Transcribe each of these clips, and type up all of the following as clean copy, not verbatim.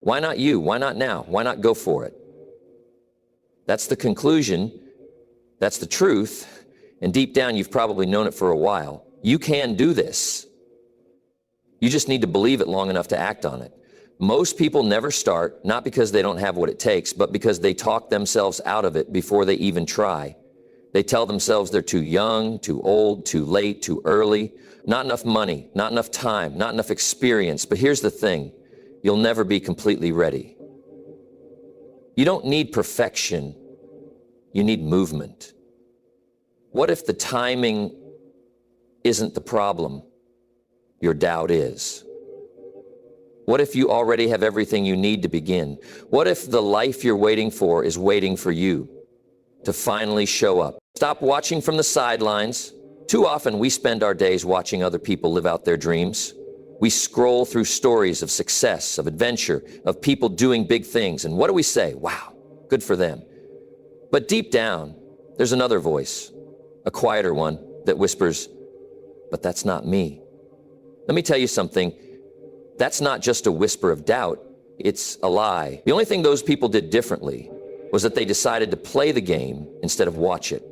Why not you? Why not now? Why not go for it? That's the conclusion. That's the truth. And deep down, you've probably known it for a while. You can do this. You just need to believe it long enough to act on it. Most people never start, not because they don't have what it takes, but because they talk themselves out of it before they even try. They tell themselves they're too young, too old, too late, too early, not enough money, not enough time, not enough experience. But here's the thing, you'll never be completely ready. You don't need perfection, you need movement. What if the timing isn't the problem? Your doubt is. What if you already have everything you need to begin? What if the life you're waiting for is waiting for you to finally show up? Stop watching from the sidelines. Too often we spend our days watching other people live out their dreams. We scroll through stories of success, of adventure, of people doing big things. And what do we say? Wow, good for them. But deep down, there's another voice, a quieter one that whispers, but that's not me. Let me tell you something. That's not just a whisper of doubt, it's a lie. The only thing those people did differently was that they decided to play the game instead of watch it.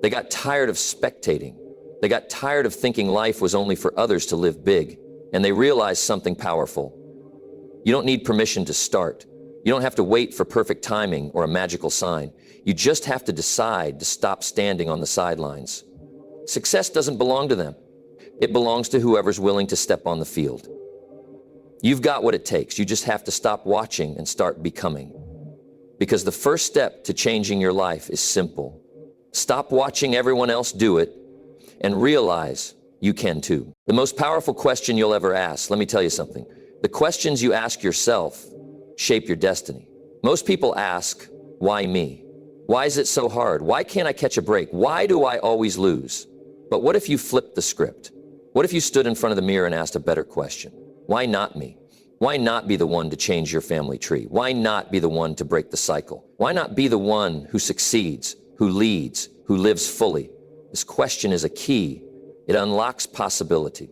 They got tired of spectating. They got tired of thinking life was only for others to live big. And they realized something powerful. You don't need permission to start. You don't have to wait for perfect timing or a magical sign. You just have to decide to stop standing on the sidelines. Success doesn't belong to them. It belongs to whoever's willing to step on the field. You've got what it takes. You just have to stop watching and start becoming. Because the first step to changing your life is simple. Stop watching everyone else do it and realize you can too. The most powerful question you'll ever ask, let me tell you something. The questions you ask yourself shape your destiny. Most people ask, why me? Why is it so hard? Why can't I catch a break? Why do I always lose? But what if you flipped the script? What if you stood in front of the mirror and asked a better question? Why not me? Why not be the one to change your family tree? Why not be the one to break the cycle? Why not be the one who succeeds, who leads, who lives fully? This question is a key. It unlocks possibility.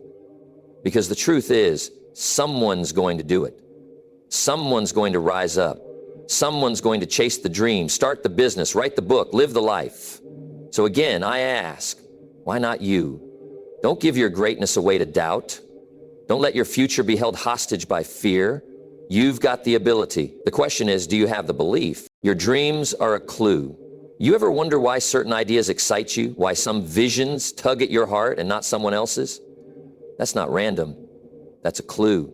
Because the truth is, someone's going to do it. Someone's going to rise up. Someone's going to chase the dream, start the business, write the book, live the life. So again, I ask, why not you? Don't give your greatness away to doubt. Don't let your future be held hostage by fear. You've got the ability. The question is, do you have the belief? Your dreams are a clue. You ever wonder why certain ideas excite you? Why some visions tug at your heart and not someone else's? That's not random. That's a clue.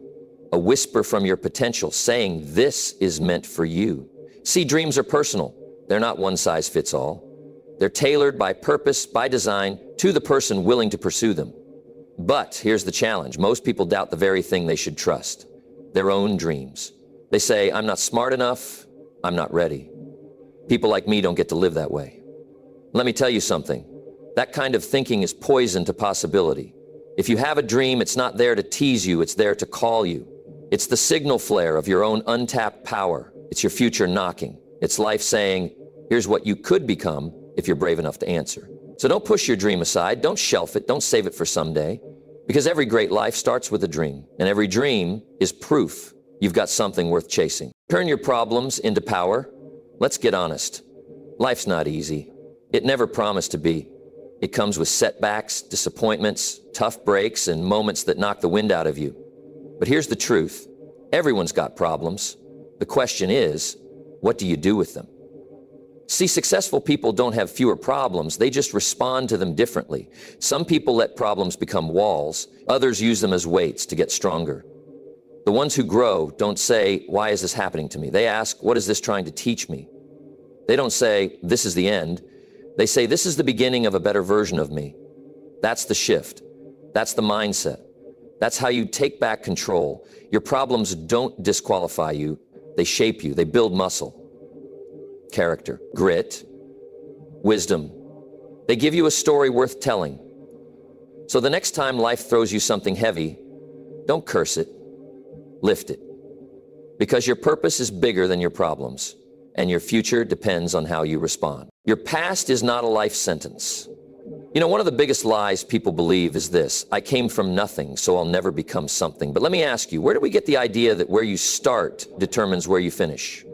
A whisper from your potential saying this is meant for you. See, dreams are personal. They're not one size fits all. They're tailored by purpose, by design, to the person willing to pursue them. But here's the challenge. Most people doubt the very thing they should trust, their own dreams. They say, I'm not smart enough, I'm not ready. People like me don't get to live that way. Let me tell you something. That kind of thinking is poison to possibility. If you have a dream, it's not there to tease you, it's there to call you. It's the signal flare of your own untapped power. It's your future knocking. It's life saying, here's what you could become if you're brave enough to answer. So don't push your dream aside, don't shelf it, don't save it for someday. Because every great life starts with a dream, and every dream is proof you've got something worth chasing. Turn your problems into power. Let's get honest. Life's not easy. It never promised to be. It comes with setbacks, disappointments, tough breaks, and moments that knock the wind out of you. But here's the truth. Everyone's got problems. The question is, what do you do with them? See, successful people don't have fewer problems. They just respond to them differently. Some people let problems become walls. Others use them as weights to get stronger. The ones who grow don't say, why is this happening to me? They ask, what is this trying to teach me? They don't say, this is the end. They say, this is the beginning of a better version of me. That's the shift. That's the mindset. That's how you take back control. Your problems don't disqualify you. They shape you. They build muscle. Character, grit, wisdom. They give you a story worth telling. So the next time life throws you something heavy, don't curse it, lift it. Because your purpose is bigger than your problems, and your future depends on how you respond. Your past is not a life sentence. You know, one of the biggest lies people believe is this: I came from nothing, so I'll never become something. But let me ask you, where do we get the idea that where you start determines where you finish?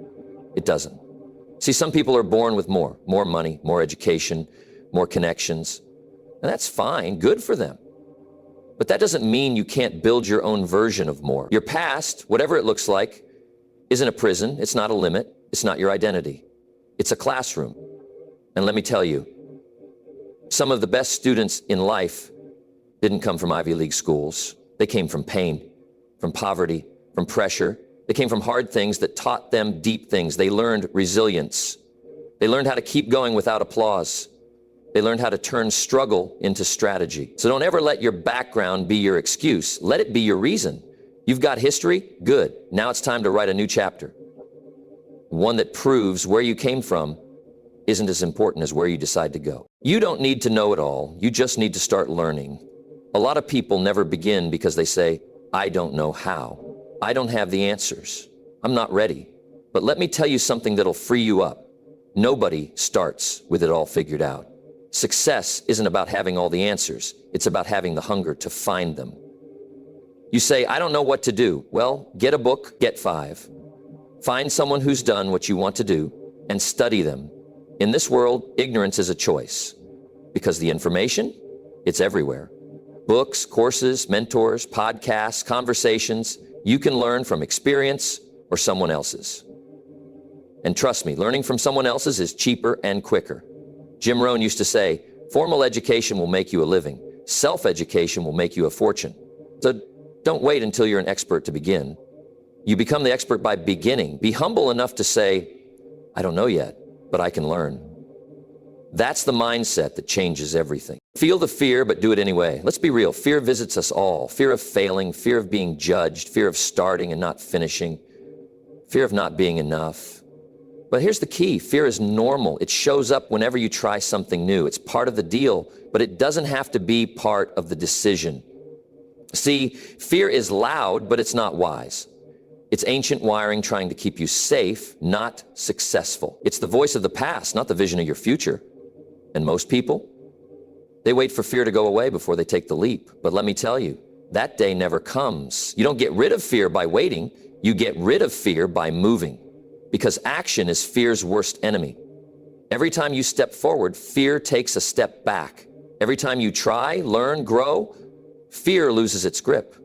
It doesn't. See, some people are born with more money, more education, more connections, and that's fine, good for them. But that doesn't mean you can't build your own version of more. Your past, whatever it looks like, isn't a prison, it's not a limit, it's not your identity. It's a classroom. And let me tell you, some of the best students in life didn't come from Ivy League schools. They came from pain, from poverty, from pressure. They came from hard things that taught them deep things. They learned resilience. They learned how to keep going without applause. They learned how to turn struggle into strategy. So don't ever let your background be your excuse. Let it be your reason. You've got history? Good. Now it's time to write a new chapter. One that proves where you came from isn't as important as where you decide to go. You don't need to know it all. You just need to start learning. A lot of people never begin because they say, I don't know how. I don't have the answers. I'm not ready. But let me tell you something that'll free you up. Nobody starts with it all figured out. Success isn't about having all the answers. It's about having the hunger to find them. You say, I don't know what to do. Well, get a book, get 5. Find someone who's done what you want to do and study them. In this world, ignorance is a choice because the information, it's everywhere. Books, courses, mentors, podcasts, conversations, you can learn from experience or someone else's. And trust me, learning from someone else's is cheaper and quicker. Jim Rohn used to say, formal education will make you a living. Self-education will make you a fortune. So don't wait until you're an expert to begin. You become the expert by beginning. Be humble enough to say, I don't know yet, but I can learn. That's the mindset that changes everything. Feel the fear, but do it anyway. Let's be real. Fear visits us all. Fear of failing, fear of being judged, fear of starting and not finishing, fear of not being enough. But here's the key. Fear is normal. It shows up whenever you try something new. It's part of the deal, but it doesn't have to be part of the decision. See, fear is loud, but it's not wise. It's ancient wiring trying to keep you safe, not successful. It's the voice of the past, not the vision of your future. And most people, they wait for fear to go away before they take the leap. But let me tell you, that day never comes. You don't get rid of fear by waiting. You get rid of fear by moving. Because action is fear's worst enemy. Every time you step forward, fear takes a step back. Every time you try, learn, grow, fear loses its grip.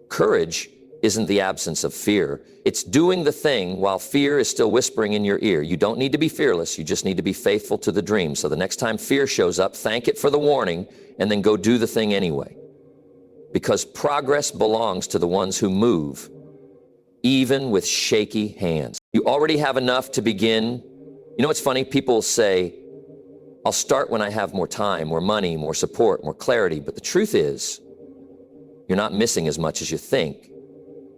Courage isn't the absence of fear. It's doing the thing while fear is still whispering in your ear. You don't need to be fearless. You just need to be faithful to the dream. So the next time fear shows up, thank it for the warning and then go do the thing anyway. Because progress belongs to the ones who move, even with shaky hands. You already have enough to begin. You know what's funny? People say, I'll start when I have more time, more money, more support, more clarity. But the truth is, you're not missing as much as you think.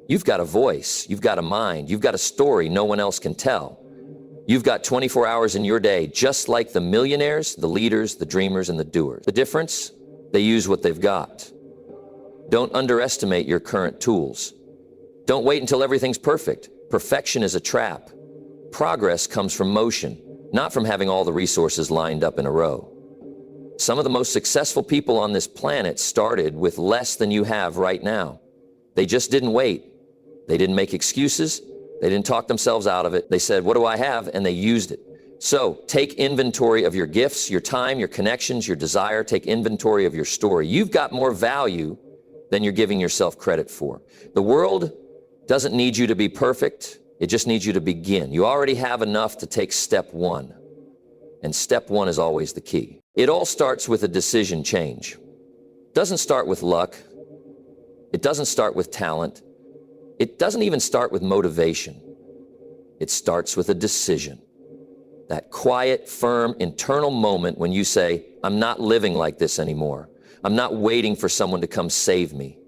You've got a voice, you've got a mind, you've got a story no one else can tell. You've got 24 hours in your day, just like the millionaires, the leaders, the dreamers, and the doers. The difference? They use what they've got. Don't underestimate your current tools. Don't wait until everything's perfect. Perfection is a trap. Progress comes from motion, not from having all the resources lined up in a row. Some of the most successful people on this planet started with less than you have right now. They just didn't wait. They didn't make excuses. They didn't talk themselves out of it. They said, what do I have? And they used it. So take inventory of your gifts, your time, your connections, your desire. Take inventory of your story. You've got more value than you're giving yourself credit for. The world doesn't need you to be perfect. It just needs you to begin. You already have enough to take step 1. And step 1 is always the key. It all starts with a decision change. It doesn't start with luck. It doesn't start with talent. It doesn't even start with motivation. It starts with a decision. That quiet, firm, internal moment when you say, I'm not living like this anymore. I'm not waiting for someone to come save me.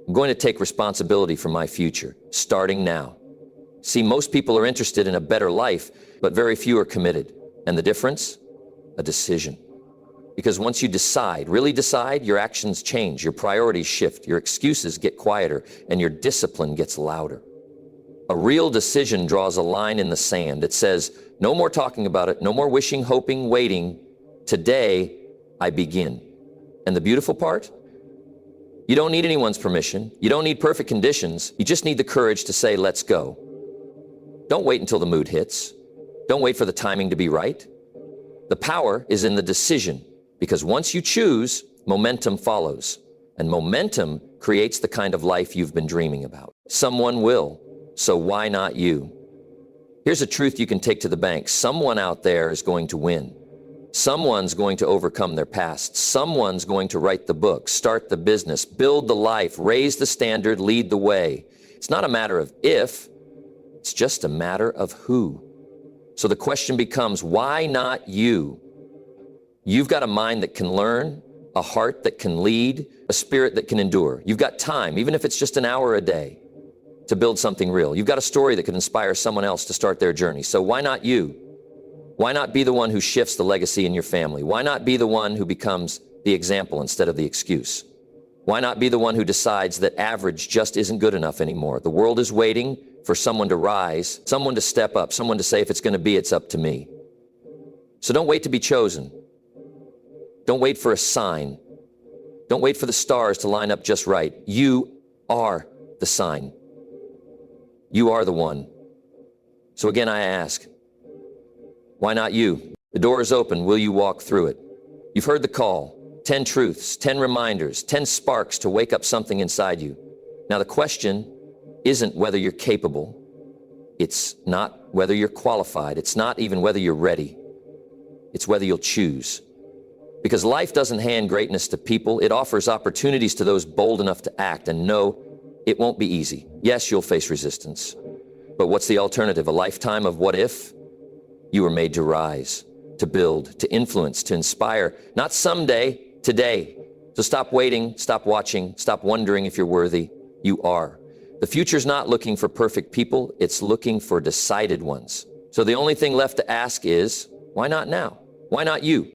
I'm going to take responsibility for my future, starting now. See, most people are interested in a better life, but very few are committed. And the difference? A decision. Because once you decide, really decide, your actions change, your priorities shift, your excuses get quieter, and your discipline gets louder. A real decision draws a line in the sand. It says, no more talking about it, no more wishing, hoping, waiting. Today, I begin. And the beautiful part? You don't need anyone's permission. You don't need perfect conditions. You just need the courage to say, let's go. Don't wait until the mood hits. Don't wait for the timing to be right. The power is in the decision, because once you choose, momentum follows. And momentum creates the kind of life you've been dreaming about. Someone will, so why not you? Here's a truth you can take to the bank. Someone out there is going to win. Someone's going to overcome their past. Someone's going to write the book, start the business, build the life, raise the standard, lead the way. It's not a matter of if, it's just a matter of who. So the question becomes, why not you? You've got a mind that can learn, a heart that can lead, a spirit that can endure. You've got time, even if it's just an hour a day, to build something real. You've got a story that could inspire someone else to start their journey. So why not you? Why not be the one who shifts the legacy in your family? Why not be the one who becomes the example instead of the excuse? Why not be the one who decides that average just isn't good enough anymore? The world is waiting for someone to rise, someone to step up, someone to say, if it's going to be, it's up to me. So don't wait to be chosen. Don't wait for a sign. Don't wait for the stars to line up just right. You are the sign. You are the one. So again, I ask, why not you? The door is open. Will you walk through it? You've heard the call. 10 truths, 10 reminders, 10 sparks to wake up something inside you. Now the question isn't whether you're capable. It's not whether you're qualified. It's not even whether you're ready. It's whether you'll choose. Because life doesn't hand greatness to people. It offers opportunities to those bold enough to act. And no, it won't be easy. Yes, you'll face resistance. But what's the alternative? A lifetime of what if? You were made to rise, to build, to influence, to inspire. Not someday, today. So stop waiting, stop watching, stop wondering if you're worthy. You are. The future's not looking for perfect people. It's looking for decided ones. So the only thing left to ask is, why not now? Why not you?